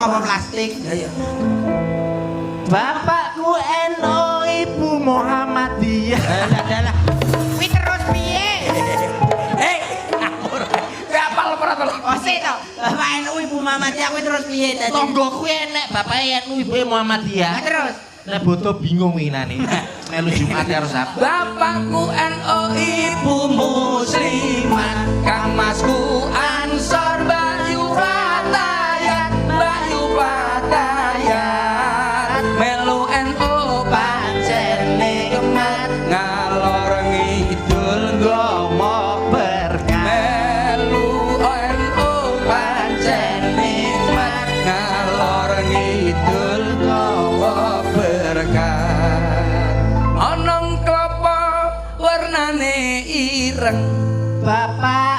apa plastik. Ayo. Bapakku NU, ibu Muhammadiyah. Adalah. Kuwi terus piye? Ngawur. Apal ora to? Oh sik to. Bapak NU Ibu Muhammadiyah kuwi terus piye dadi? Tonggoku enek bapak NU, ibu Muhammadiyah. Nah, terus Nek boto bingung winane. Melu Jumat karo Sabtu. Bapakku NU, ibu muslimat, kang masku Ansor Bayu Fatayat, Bayu Fatayat. Melu NU pancene kemat, ngalor ngidul nggawa berkah. Melu NU pancene kemat, ngalor ngidul nggawa berkah. Onong klopo warnane ireng, Bapak